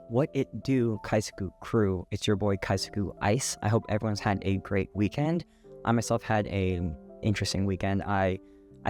What it do, Kaizoku crew? It's your boy Kaizoku Ice. I hope everyone's had a great weekend. I myself had a interesting weekend. I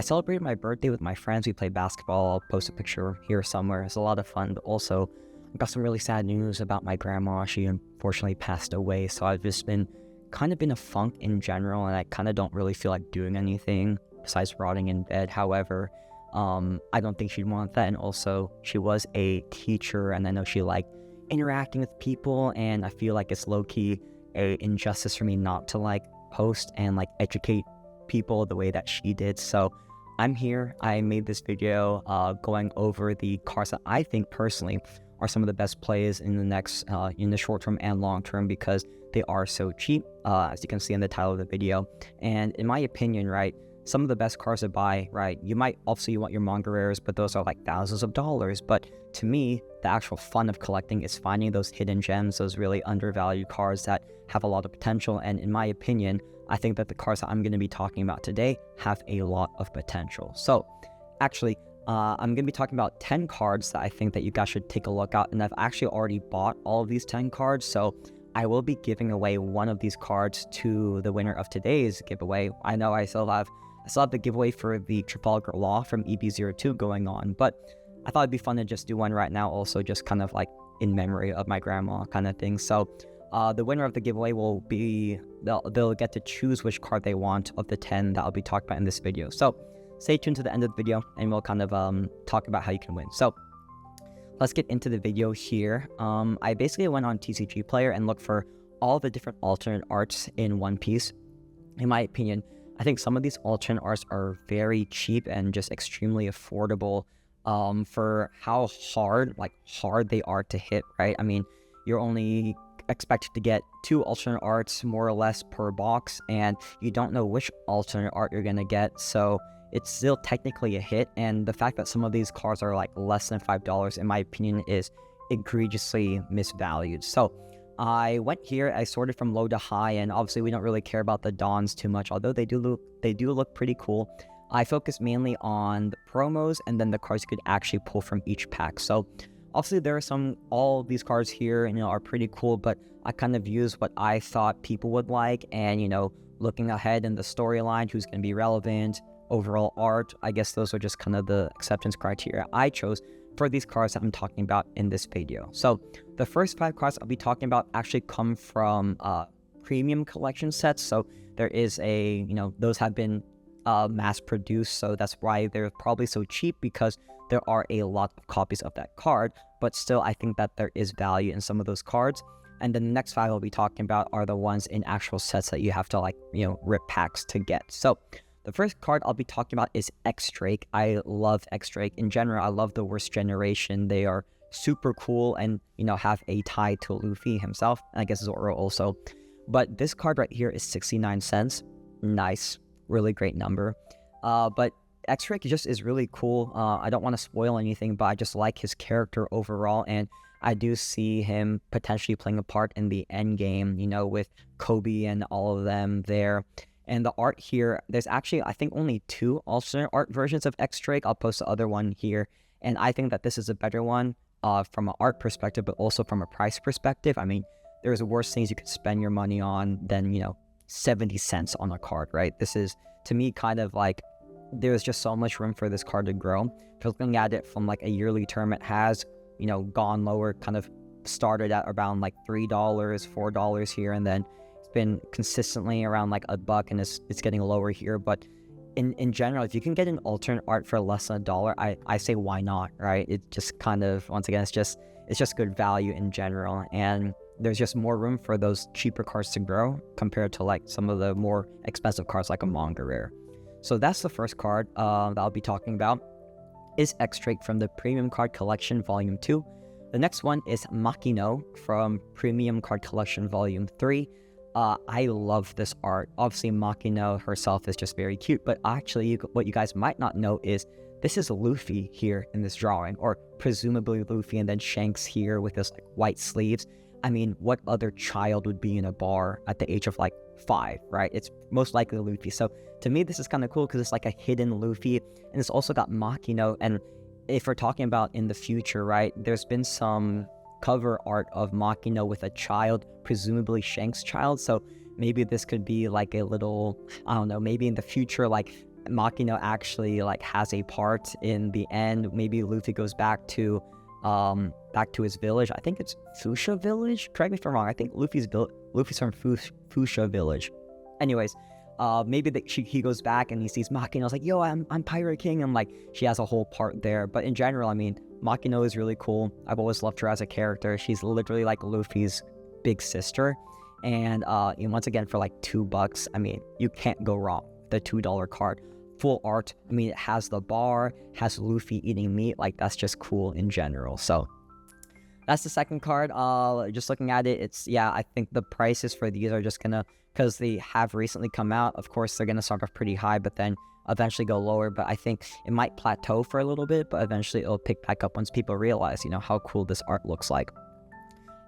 celebrated my birthday with my friends. We played basketball. I'll post a picture here somewhere. It's a lot of fun, but also I got some really sad news about my grandma. She unfortunately passed away, so I've just been kind of in a funk in general, and I kind of don't really feel like doing anything besides rotting in bed. However, I don't think she'd want that, and also she was a teacher, and I know she liked interacting with people, and I feel like it's low-key a injustice for me not to like post and like educate people the way that she did. So I'm here. I made this video going over the cards that I think personally are some of the best plays in the next in the short term and long term, because they are so cheap, as you can see in the title of the video. And in my opinion, right, some of the best cards to buy, right, you might obviously want your manga rares, but those are like thousands of dollars. But to me, the actual fun of collecting is finding those hidden gems, those really undervalued cards that have a lot of potential. And in my opinion, I think that the cards that I'm going to be talking about today have a lot of potential. So actually, I'm going to be talking about 10 cards that I think that you guys should take a look at. And I've actually already bought all of these 10 cards. So I will be giving away one of these cards to the winner of today's giveaway. I know I still have the giveaway for the Trafalgar Law from EB02 going on, but I thought it'd be fun to just do one right now, also just kind of like in memory of my grandma kind of thing. So the winner of the giveaway will be, they'll get to choose which card they want of the 10 that I'll be talking about in this video. So stay tuned to the end of the video and we'll kind of talk about how you can win. So let's get into the video here. I basically went on TCG Player and looked for all the different alternate arts in One Piece. In my opinion, I think some of these alternate arts are very cheap and just extremely affordable for how hard they are to hit, right? I mean, you're only expected to get 2 alternate arts more or less per box, and you don't know which alternate art you're going to get, so it's still technically a hit. And the fact that some of these cards are like less than $5, in my opinion, is egregiously misvalued. So I went here, I sorted from low to high, and obviously we don't really care about the Dons too much, although they do look pretty cool. I focused mainly on the promos and then the cards you could actually pull from each pack. So obviously there are all these cards here, are pretty cool, but I kind of used what I thought people would like, and looking ahead in the storyline, who's going to be relevant, overall art, I guess those are just kind of the acceptance criteria I chose for these cards that I'm talking about in this video. So the first 5 cards I'll be talking about actually come from premium collection sets. So there is those have been mass produced, so that's why they're probably so cheap, because there are a lot of copies of that card. But still, I think that there is value in some of those cards. And then the next 5 I'll be talking about are the ones in actual sets that you have to rip packs to get. So the first card I'll be talking about is Xray. I love Xray. In general, I love the Worst Generation. They are super cool and, have a tie to Luffy himself, and I guess Zoro also. But this card right here is 69 cents. Nice. Really great number. But Xray just is really cool. I don't want to spoil anything, but I just like his character overall, and I do see him potentially playing a part in the end game, with Kobe and all of them there. And the art here, there's actually, I think, only 2 alternate art versions of Xray. I'll post the other one here. And I think that this is a better one from an art perspective, but also from a price perspective. I mean, there's worse things you could spend your money on than, 70 cents on a card, right? This is, to me, kind of like, there's just so much room for this card to grow. If looking at it from like a yearly term, it has, gone lower, kind of started at around like $3, $4 here, and then been consistently around like $1, and it's getting lower here. But in general, if you can get an alternate art for less than $1, I say why not, right? It just kind of, once again, it's just good value in general, and there's just more room for those cheaper cards to grow compared to like some of the more expensive cards like a manga rare. So that's the first card that I'll be talking about, is Xray from the Premium Card Collection Volume 2. The next one is Machino from Premium Card Collection Volume 3. I love this art. Obviously, Machino herself is just very cute, but actually, what you guys might not know is this is Luffy here in this drawing, or presumably Luffy, and then Shanks here with his like white sleeves. I mean, what other child would be in a bar at the age of like 5, right? It's most likely Luffy. So to me, this is kind of cool because it's like a hidden Luffy, and it's also got Machino. And if we're talking about in the future, right, there's been some cover art of Machino with a child, presumably Shank's child. So maybe this could be like a little, I don't know, maybe in the future, like Machino actually like has a part in the end. Maybe Luffy goes back to his village. I think it's Fuchsia Village. Correct me if I'm wrong. I think Luffy's from Fuchsia Village. Anyways, maybe he goes back and he sees Machino's like, yo, I'm Pirate King, and like she has a whole part there. But in general, I mean, Machino is really cool. I've always loved her as a character. She's literally like Luffy's big sister. And once again, for like $2, I mean, you can't go wrong. The $2 card. Full art. I mean, it has the bar, has Luffy eating meat. Like, that's just cool in general. So that's the second card. Just looking at it, I think the prices for these are just gonna, because they have recently come out, of course they're gonna start off pretty high, but then eventually go lower. But I think it might plateau for a little bit, but eventually it'll pick back up once people realize, how cool this art looks like.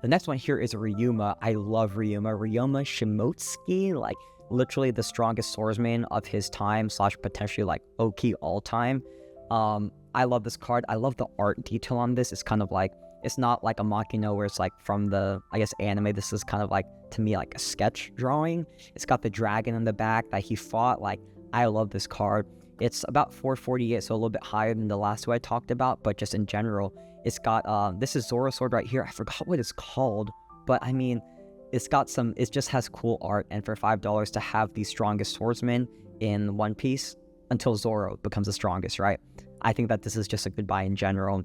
The next one here is Ryuma. I love Ryuma. Ryuma Shimotsuki, like literally the strongest swordsman of his time / potentially like Oki all time. I love this card. I love the art detail on this. It's kind of like, it's not like a Machino where it's like from the, I guess, anime. This is kind of like, to me, like a sketch drawing. It's got the dragon in the back that he fought. Like, I love this card. It's about 448, so a little bit higher than the last two I talked about, but just in general, it's got, this is Zoro's sword right here. I forgot what it's called, but I mean, it just has cool art, and for $5 to have the strongest swordsman in One Piece until Zoro becomes the strongest, right? I think that this is just a good buy in general.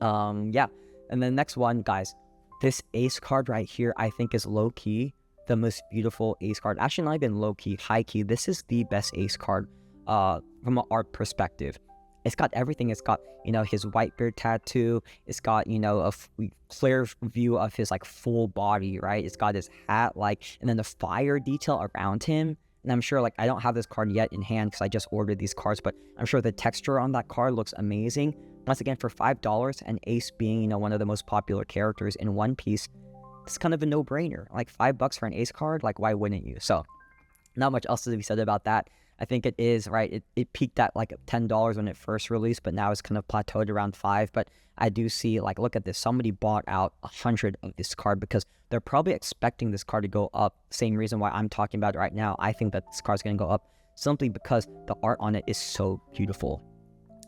Yeah. And then next one, guys, this ace card right here, I think is low-key the most beautiful ace card. Actually, not even low-key, high-key. This is the best ace card from an art perspective. It's got everything. It's got, his Whitebeard tattoo. It's got, a clear view of his, like, full body, right? It's got his hat, like, and then the fire detail around him. And I'm sure, like, I don't have this card yet in hand because I just ordered these cards, but I'm sure the texture on that card looks amazing. Once again, for $5, and Ace being, one of the most popular characters in One Piece, it's kind of a no-brainer. Like, $5 for an Ace card, like, why wouldn't you? So, not much else to be said about that. I think it is, right, it peaked at, like, $10 when it first released, but now it's kind of plateaued around $5. But I do see, like, look at this. Somebody bought out 100 of this card because they're probably expecting this card to go up. Same reason why I'm talking about it right now. I think that this card's going to go up simply because the art on it is so beautiful.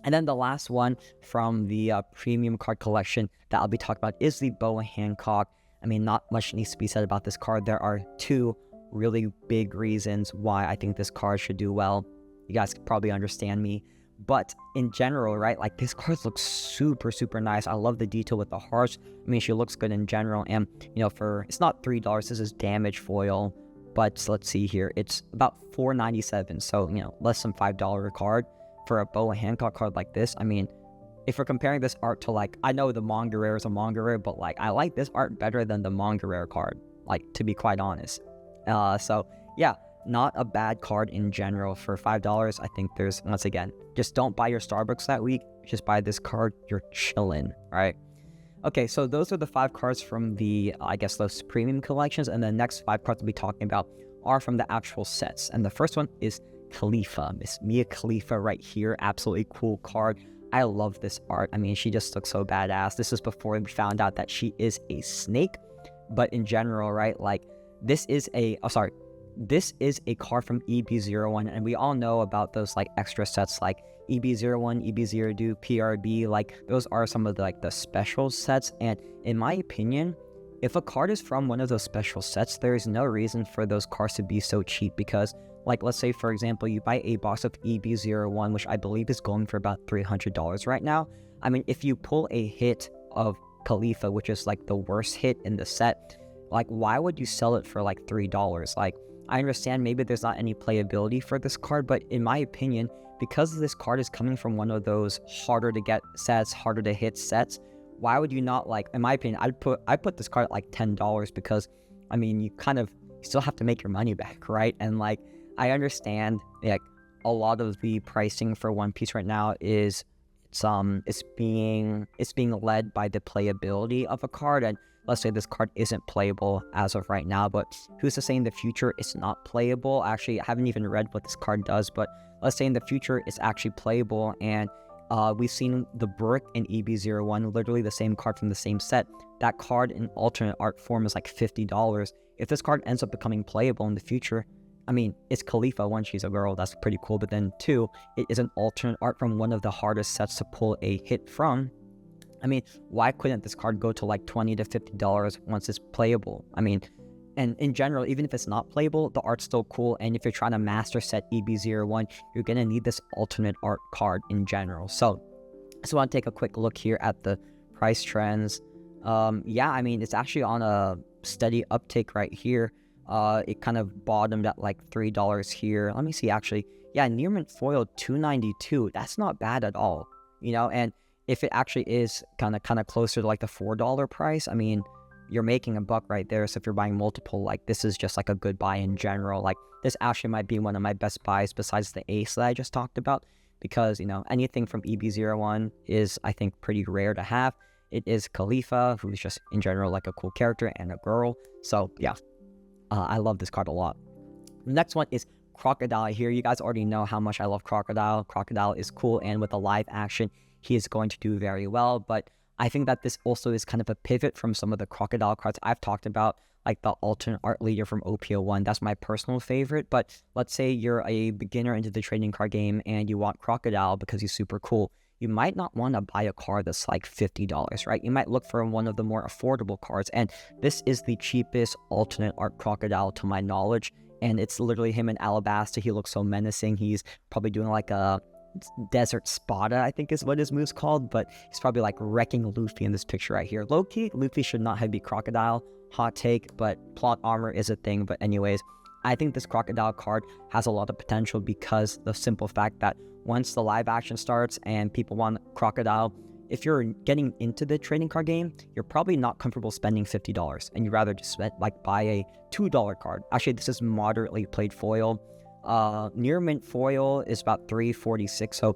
And then the last one from the premium card collection that I'll be talking about is the Boa Hancock. I mean, not much needs to be said about this card. There are two really big reasons why I think this card should do well. You guys can probably understand me. But in general, right, like this card looks super, super nice. I love the detail with the hearts. I mean, she looks good in general. And, it's not $3. This is damage foil. But let's see here. It's about $4.97. So, less than $5 card. For a Boa Hancock card like this, I mean, if we're comparing this art to, like, I know the manga rare is a manga rare, but, like, I like this art better than the manga rare card, like, to be quite honest. So, yeah, not a bad card in general. For $5, I think there's, once again, just don't buy your Starbucks that week. Just buy this card. You're chilling, right? Okay, so those are the 5 cards from the, I guess, those premium collections, and the next 5 cards we'll be talking about are from the actual sets. And the first one is Khalifa, Miss Mia Khalifa right here. Absolutely cool card. I love this art. I mean, she just looks so badass. This is before we found out that she is a snake. But in general, right, like, this is a card from EB01, and we all know about those, like, extra sets like EB01, EB02, PRB. Like, those are some of the, like, the special sets. And in my opinion, if a card is from one of those special sets, there is no reason for those cards to be so cheap because, like, let's say, for example, you buy a box of EB01, which I believe is going for about $300 right now. I mean, if you pull a hit of Khalifa, which is, like, the worst hit in the set, like, why would you sell it for, like, $3? Like, I understand maybe there's not any playability for this card, but in my opinion, because this card is coming from one of those harder to get sets, harder to hit sets, why would you not, like, in my opinion, I put this card at, like, $10 because, I mean, you still have to make your money back, right? And, like, I understand, like, a lot of the pricing for One Piece right now is it's being led by the playability of a card, and let's say this card isn't playable as of right now, but who's to say in the future it's not playable? Actually, I haven't even read what this card does, but let's say in the future it's actually playable, and We've seen the Brick in EB01, literally the same card from the same set. That card in alternate art form is like $50. If this card ends up becoming playable in the future, I mean, it's Khalifa. One, she's a girl, that's pretty cool. But then two, it is an alternate art from one of the hardest sets to pull a hit from. I mean, why couldn't this card go to like $20 to $50 once it's playable? I mean, and in general, even if it's not playable, the art's still cool. And if you're trying to master set EB01, you're going to need this alternate art card in general. So I just want to take a quick look here at the price trends. Yeah, I mean, it's actually on a steady uptick right here. It kind of bottomed at like $3 here. Let me see, actually. Yeah, near mint foil $2.92. That's not bad at all, you know. And if it actually is kind of closer to like the $4 price, I mean, you're making a buck right there. So if you're buying multiple, like, this is just like a good buy in general. Like, this actually might be one of my best buys besides the ace that I just talked about, because, you know, anything from EB01 is, I think, pretty rare to have. It is Khalifa, who's just in general like a cool character and a girl. So yeah, I love this card a lot. The next one is Crocodile here. You guys already know how much I love Crocodile. Crocodile is cool, and with a live action, he is going to do very well. But I think that this also is kind of a pivot from some of the Crocodile cards I've talked about, like the alternate art leader from OP01. That's my personal favorite. But let's say you're a beginner into the trading card game and you want Crocodile because he's super cool. You might not want to buy a card that's like $50, right? You might look for one of the more affordable cards. And this is the cheapest alternate art Crocodile to my knowledge. And it's literally him in Alabasta. He looks so menacing. He's probably doing like a Desert Spada, I think is what his move's called, but he's probably like wrecking Luffy in this picture right here. Low-key, Luffy should not have be Crocodile. Hot take, but plot armor is a thing. But anyways, I think this Crocodile card has a lot of potential because the simple fact that once the live action starts and people want Crocodile, if you're getting into the trading card game, you're probably not comfortable spending $50, and you'd rather just buy a $2 card. Actually, this is moderately played foil. Near mint foil is about $3.46, so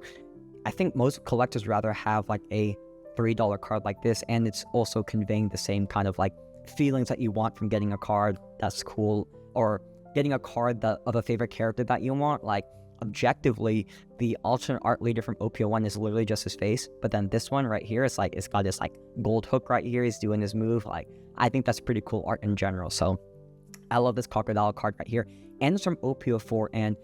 I think most collectors rather have like a $3 card like this, and it's also conveying the same kind of like feelings that you want from getting a card that's cool, or getting a card that of a favorite character that you want. Like, objectively, the alternate art leader from OP01 is literally just his face, but then this one right here is like, it's got this like gold hook right here. He's doing his move. Like, I think that's pretty cool art in general. So I love this Crocodile card right here, and it's from OP04. And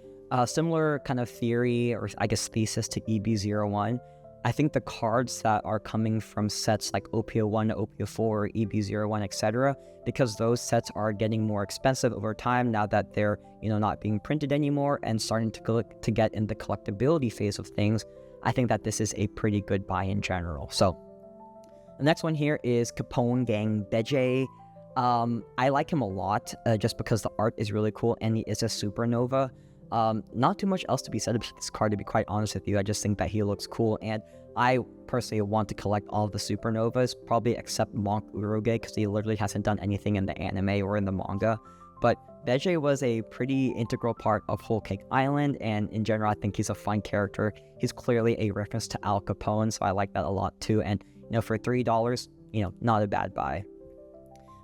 similar kind of theory, or I guess thesis, to EB01. I think the cards that are coming from sets like OP01, OP04, EB01, etc., because those sets are getting more expensive over time now that they're, you know, not being printed anymore and starting to get in the collectability phase of things. I think that this is a pretty good buy in general. So the next one here is Capone Gang Beje. I like him a lot just because the art is really cool and he is a supernova. Not too much else to be said about this card, to be quite honest with you. I just think that he looks cool, and I personally want to collect all of the supernovas, probably except Monk Uroge, because he literally hasn't done anything in the anime or in the manga. But Beje was a pretty integral part of Whole Cake Island, and in general, I think he's a fun character. He's clearly a reference to Al Capone, so I like that a lot too. And, you know, for $3, you know, not a bad buy.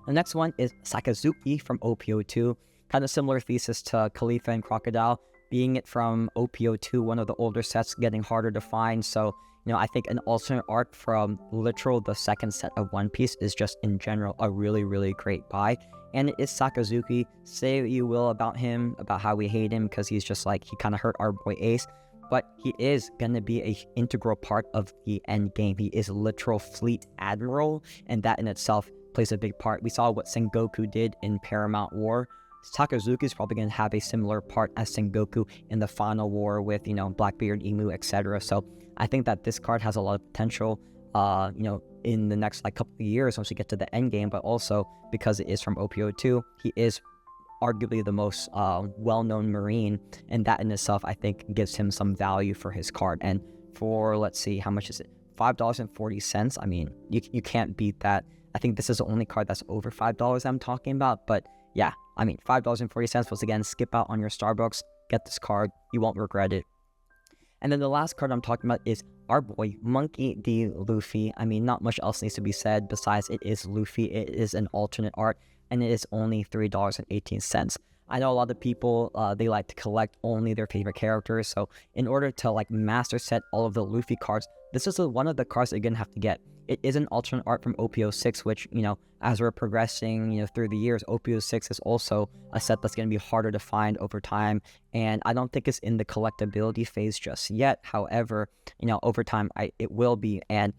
The next one is Sakazuki from OP02. Kind of similar thesis to Khalifa and Crocodile, being it from OP02, one of the older sets, getting harder to find. So, you know, I think an alternate art from literal the second set of One Piece is just in general a really, really great buy. And it is Sakazuki. Say what you will about him, about how we hate him, because he's just like, he kind of hurt our boy Ace. But he is going to be an integral part of the end game. He is literal fleet admiral, and that in itself plays a big part. We saw what Sengoku did in Paramount War. Sakazuki is probably going to have a similar part as Sengoku in the final war with, you know, Blackbeard, Emu, etc. So I think that this card has a lot of potential, you know, in the next like couple of years once we get to the end game. But also because it is from OP02, he is arguably the most well-known Marine, and that in itself I think gives him some value for his card. And for, let's see, how much is it? $5.40. I mean, you can't beat that. I think this is the only card that's over $5 I'm talking about, but yeah, I mean, $5.40, once again, skip out on your Starbucks, get this card, you won't regret it. And then the last card I'm talking about is our boy, Monkey D. Luffy. I mean, not much else needs to be said besides it is Luffy, it is an alternate art, and it is only $3.18. I know a lot of people, they like to collect only their favorite characters. So in order to like master set all of the Luffy cards, this is one of the cards that you're gonna have to get. It is an alternate art from OPO6, which, you know, as we're progressing, you know, through the years, OPO6 is also a set that's going to be harder to find over time. And I don't think it's in the collectability phase just yet. However, you know, over time, it will be. And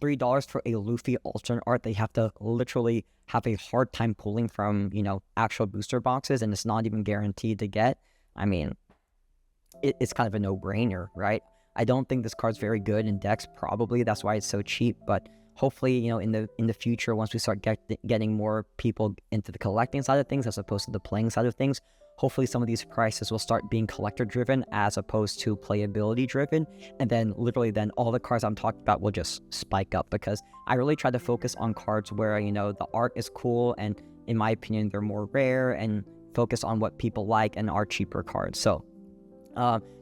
$3 for a Luffy alternate art, they have to literally have a hard time pulling from, you know, actual booster boxes, and it's not even guaranteed to get. I mean, it's kind of a no-brainer, right? I don't think this card's very good in decks, probably. That's why it's so cheap. But hopefully, you know, in the future, once we start getting more people into the collecting side of things as opposed to the playing side of things, hopefully some of these prices will start being collector-driven as opposed to playability-driven. And then literally then all the cards I'm talking about will just spike up, because I really try to focus on cards where, you know, the art is cool and, in my opinion, they're more rare, and focus on what people like and are cheaper cards. So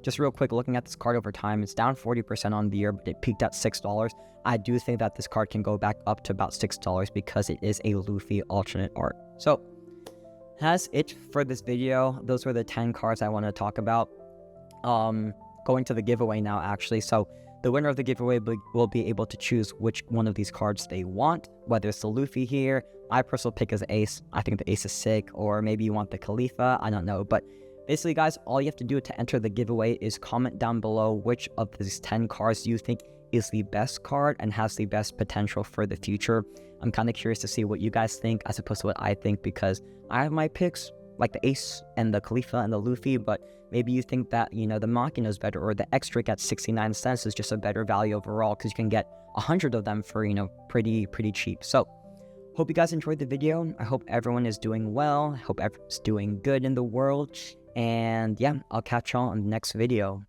just real quick, looking at this card over time, it's down 40% on the year, but it peaked at $6. I do think that this card can go back up to about $6 because it is a Luffy alternate art. So that's it for this video. Those were the 10 cards I want to talk about. Going to the giveaway now, actually. So the winner of the giveaway will be able to choose which one of these cards they want, whether it's the Luffy here. My personal pick is the Ace. I think the Ace is sick, or maybe you want the Khalifa. I don't know, but basically, guys, all you have to do to enter the giveaway is comment down below which of these 10 cards you think is the best card and has the best potential for the future. I'm kind of curious to see what you guys think as opposed to what I think, because I have my picks, like the Ace and the Khalifa and the Luffy, but maybe you think that, you know, the Machino is better, or the Xray at 69 cents is just a better value overall because you can get 100 of them for, you know, pretty cheap. So hope you guys enjoyed the video. I hope everyone is doing well. I hope everyone's doing good in the world. And yeah, I'll catch y'all on the next video.